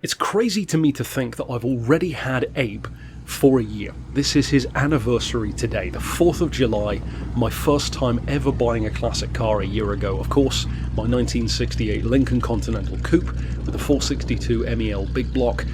It's crazy to me to think that I've already had Abe for a year. This is his anniversary today, the 4th of July, my first time ever buying a classic car a year ago. Of course, my 1968 Lincoln Continental Coupe with a 462 MEL big block.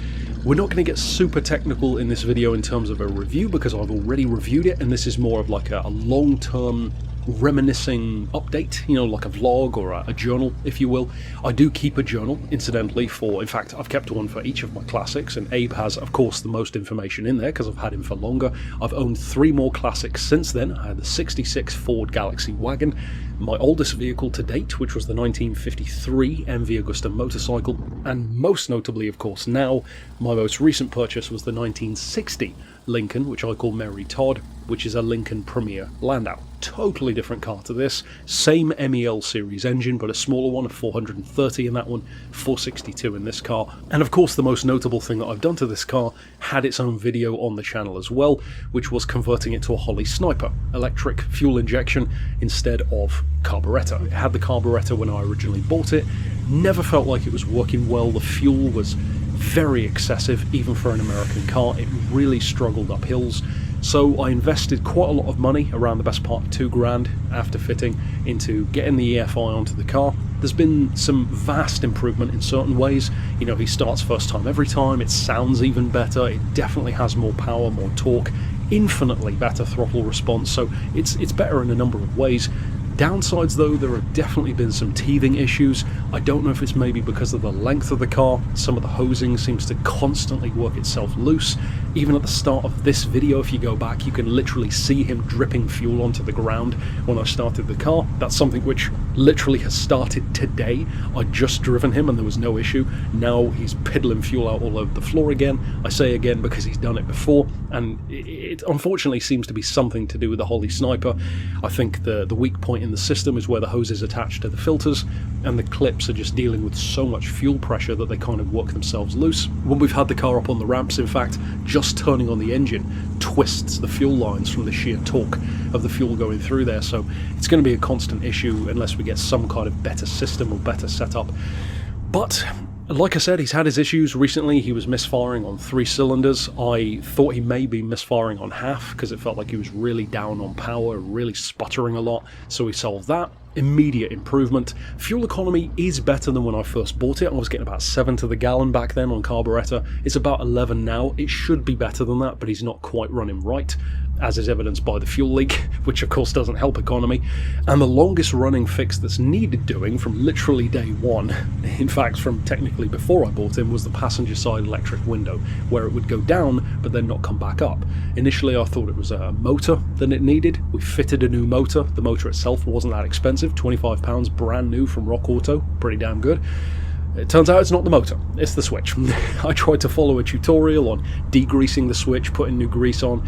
We're not going to get super technical in this video in terms of a review because I've already reviewed it, and this is more of like a long-term reminiscing update, like a vlog or a journal, if you will. I do keep a journal, incidentally, in fact, I've kept one for each of my classics, and Abe has, of course, the most information in there because I've had him for longer. I've owned 3 more classics since then. I had the 66 Ford Galaxy wagon, my oldest vehicle to date, which was the 1953 MV Agusta motorcycle, and most notably, of course, now, my most recent purchase was the 1960 Lincoln, which I call Mary Todd, which is a Lincoln Premier Landau. Totally different car to this, same MEL series engine, but a smaller one, a 430 in that one, 462 in this car. And of course the most notable thing that I've done to this car had its own video on the channel as well, which was converting it to a Holley Sniper, electric fuel injection instead of carburetor. It had the carburetor when I originally bought it, never felt like it was working well. The fuel was very excessive, even for an American car. It really struggled up hills. So I invested quite a lot of money, around the best part of $2,000 after fitting, into getting the EFI onto the car. There's been some vast improvement in certain ways. He starts first time every time, it sounds even better, it definitely has more power, more torque, infinitely better throttle response, so it's better in a number of ways. Downsides though, there have definitely been some teething issues. I don't know if it's maybe because of the length of the car. Some of the hosing seems to constantly work itself loose. Even at the start of this video, if you go back, you can literally see him dripping fuel onto the ground when I started the car. That's something which literally has started today. I'd just driven him and there was no issue. Now he's piddling fuel out all over the floor again. I say again because he's done it before, and it unfortunately seems to be something to do with the Holley Sniper. I think the weak point in the system is where the hose is attached to the filters, and the clips are just dealing with so much fuel pressure that they kind of work themselves loose. When we've had the car up on the ramps, in fact, just turning on the engine twists the fuel lines from the sheer torque of the fuel going through there, so it's going to be a constant issue unless we get some kind of better system or better setup. But like I said, he's had his issues recently. He was misfiring on 3 cylinders. I thought he may be misfiring on half because it felt like he was really down on power, really sputtering a lot, so we solved that. Immediate improvement. Fuel economy is better than when I first bought it. I was getting about 7 to the gallon back then on carburetor. It's about 11 now. It should be better than that, but he's not quite running right, as is evidenced by the fuel leak, which of course doesn't help economy. And the longest running fix that's needed doing from literally day one, in fact from technically before I bought him, was the passenger side electric window, where it would go down but then not come back up. Initially I thought it was a motor that it needed. We fitted a new motor. The motor itself wasn't that expensive, £25 brand new from Rock Auto, pretty damn good. It turns out it's not the motor, it's the switch. I tried to follow a tutorial on degreasing the switch, putting new grease on.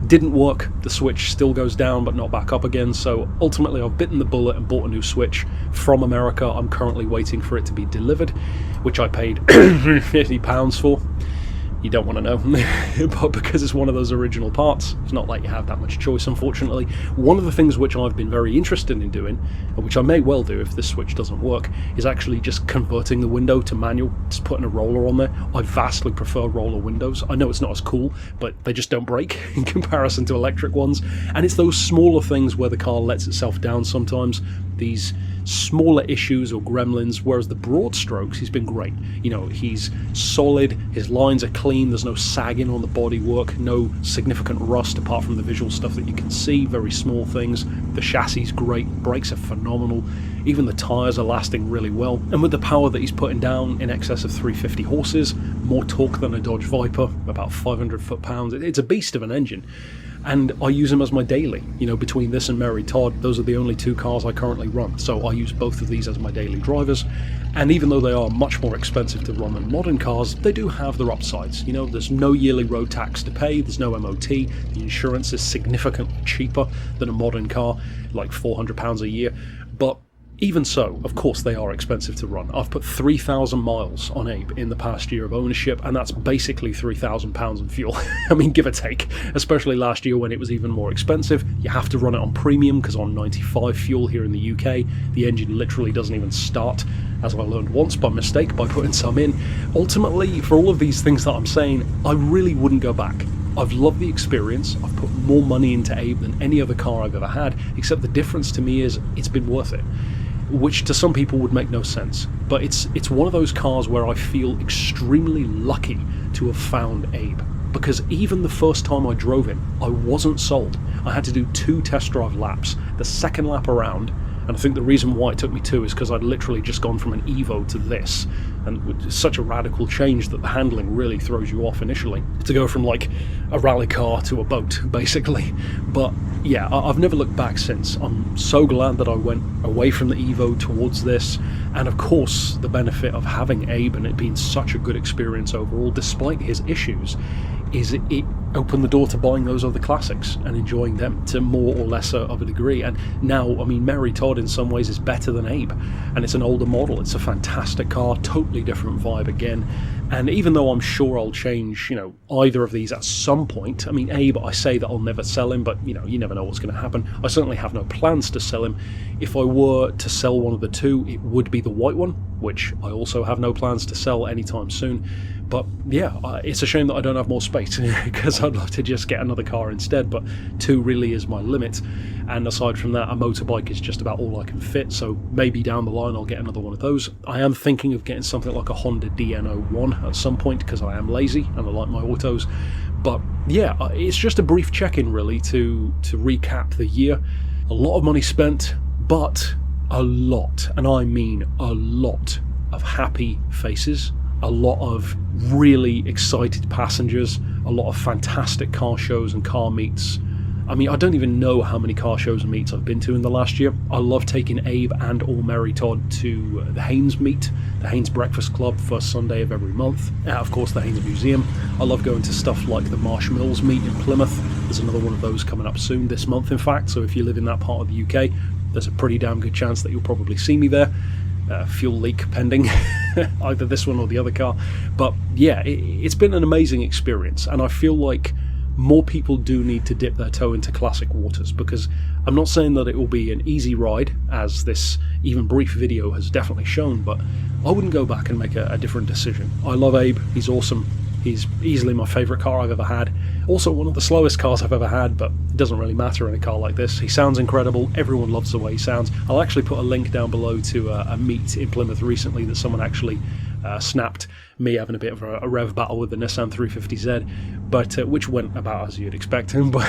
Didn't work. The switch still goes down but not back up again, so ultimately I've bitten the bullet and bought a new switch from America. I'm currently waiting for it to be delivered, which I paid £50 for. You don't want to know, but because it's one of those original parts, it's not like you have that much choice, unfortunately. One of the things which I've been very interested in doing, and which I may well do if this switch doesn't work, is actually just converting the window to manual, just putting a roller on there. I vastly prefer roller windows. I know it's not as cool, but they just don't break in comparison to electric ones, and it's those smaller things where the car lets itself down sometimes, these smaller issues or gremlins, whereas the broad strokes, he's been great. He's solid, his lines are clean, there's no sagging on the bodywork, no significant rust apart from the visual stuff that you can see, very small things. The chassis is great, brakes are phenomenal, even the tyres are lasting really well, and with the power that he's putting down, in excess of 350 horses, more torque than a Dodge Viper, about 500 foot-pounds, it's a beast of an engine. And I use them as my daily. Between this and Mary Todd, those are the only 2 cars I currently run, so I use both of these as my daily drivers. And even though they are much more expensive to run than modern cars, they do have their upsides. There's no yearly road tax to pay, there's no MOT, the insurance is significantly cheaper than a modern car, like £400 a year. But Even so, of course they are expensive to run. I've put 3,000 miles on Abe in the past year of ownership, and that's basically £3,000 in fuel. I mean, give or take, especially last year when it was even more expensive. You have to run it on premium, because on 95 fuel here in the UK, the engine literally doesn't even start, as I learned once by mistake by putting some in. Ultimately, for all of these things that I'm saying, I really wouldn't go back. I've loved the experience. I've put more money into Abe than any other car I've ever had, except the difference to me is it's been worth it, which to some people would make no sense. But it's one of those cars where I feel extremely lucky to have found Abe, because even the first time I drove it, I wasn't sold. I had to do 2 test drive laps. The second lap around, and I think the reason why it took me 2 is because I'd literally just gone from an Evo to this, and it's such a radical change that the handling really throws you off initially, to go from like a rally car to a boat, basically. But yeah, I've never looked back since. I'm so glad that I went away from the Evo towards this, and of course the benefit of having Abe and it being such a good experience overall, despite his issues, is it opened the door to buying those other classics and enjoying them to more or lesser of a degree. And now, I mean, Mary Todd in some ways is better than Abe, and it's an older model. It's a fantastic car, totally different vibe again. And even though I'm sure I'll change, either of these at some point, I mean, Abe, I say that I'll never sell him, but you never know what's going to happen. I certainly have no plans to sell him. If I were to sell one of the two, it would be the white one, which I also have no plans to sell anytime soon. But yeah, it's a shame that I don't have more space, because I'd love to just get another car instead, but 2 really is my limit. And aside from that, a motorbike is just about all I can fit, so maybe down the line I'll get another one of those. I am thinking of getting something like a Honda DN01 at some point, because I am lazy and I like my autos. But yeah, it's just a brief check-in really to recap the year. A lot of money spent, but a lot, and I mean a lot, of happy faces. A lot of really excited passengers, a lot of fantastic car shows and car meets. I mean, I don't even know how many car shows and meets I've been to in the last year. I love taking Abe and all Mary Todd to the Haynes meet, the Haynes Breakfast Club, first Sunday of every month. Of course, the Haynes Museum. I love going to stuff like the Marsh Mills meet in Plymouth. There's another one of those coming up soon, this month in fact, so if you live in that part of the UK, there's a pretty damn good chance that you'll probably see me there. Fuel leak pending, either this one or the other car. But yeah, it's been an amazing experience, and I feel like more people do need to dip their toe into classic waters, because I'm not saying that it will be an easy ride, as this even brief video has definitely shown, but I wouldn't go back and make a different decision. I love Abe, he's awesome. He's easily my favourite car I've ever had. Also one of the slowest cars I've ever had, but it doesn't really matter in a car like this. He sounds incredible. Everyone loves the way he sounds. I'll actually put a link down below to a meet in Plymouth recently that someone actually snapped me having a bit of a rev battle with the Nissan 350Z, but which went about as you'd expect him. But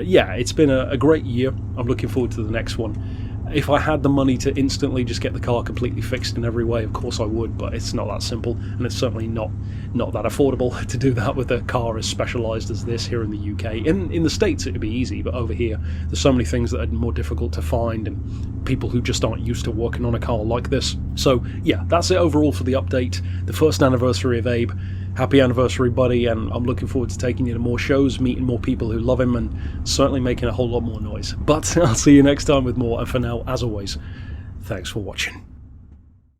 yeah, it's been a great year. I'm looking forward to the next one. If I had the money to instantly just get the car completely fixed in every way, of course I would, but it's not that simple, and it's certainly not that affordable to do that with a car as specialised as this here in the UK. In the States it'd be easy, but over here there's so many things that are more difficult to find, and people who just aren't used to working on a car like this. So yeah, that's it overall for the update, the first anniversary of Abe. Happy anniversary, buddy, and I'm looking forward to taking you to more shows, meeting more people who love him, and certainly making a whole lot more noise. But I'll see you next time with more, and for now, as always, thanks for watching.